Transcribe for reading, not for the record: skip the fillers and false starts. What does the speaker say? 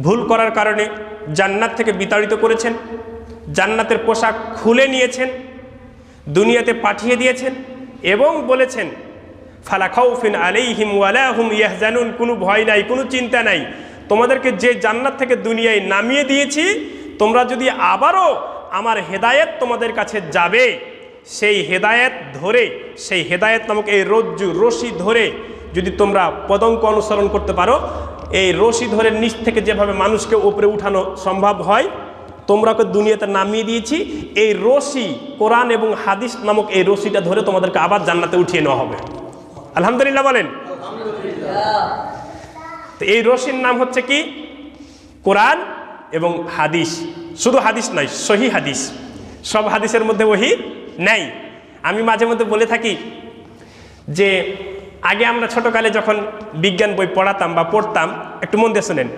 ভুল করার কারণে জান্নাত থেকে বিতাড়িত করেছেন, জান্নাতের পোশাক খুলে নিয়েছেন, দুনিয়াতে পাঠিয়ে দিয়েছেন এবং বলেছেন ফালা খাউফিন আলাইহিম ওয়ালা হুম ইয়াহজানুন, কোনো ভয় নাই, কোনো চিন্তা নাই, তোমাদেরকে যে জান্নাত থেকে দুনিয়ায় নামিয়ে দিয়েছি, তোমরা যদি আবারও আমার হেদায়েত তোমাদের কাছে যাবে, সেই হেদায়েত ধরে, সেই হেদায়েত নামক এই রশি ধরে যদি তোমরা পদঙ্ক অনুসরণ করতে পারো, এই রশি ধরে নিচ থেকে যেভাবে মানুষকে উপরে উঠানো সম্ভব হয়, তোমরাকে দুনিয়াতে নামিয়ে দিয়েছি, এই রশি কোরআন এবং হাদিস নামক এই রশিটা ধরে তোমাদেরকে আবার জান্নাতে উঠিয়ে নেওয়া হবে। আলহামদুলিল্লাহ বলেন। তো এই রশির নাম হচ্ছে কি? কোরআন এবং হাদিস। শুধু হাদিস নয়, সহি হাদিস। সব হাদিসের মধ্যে ওহী নেই। আমি মাঝে মধ্যে বলে থাকি যে আগে আমরা ছোটকালে যখন বিজ্ঞান বই পড়াতাম বা পড়তাম, একটু মন দিয়ে শোনেন,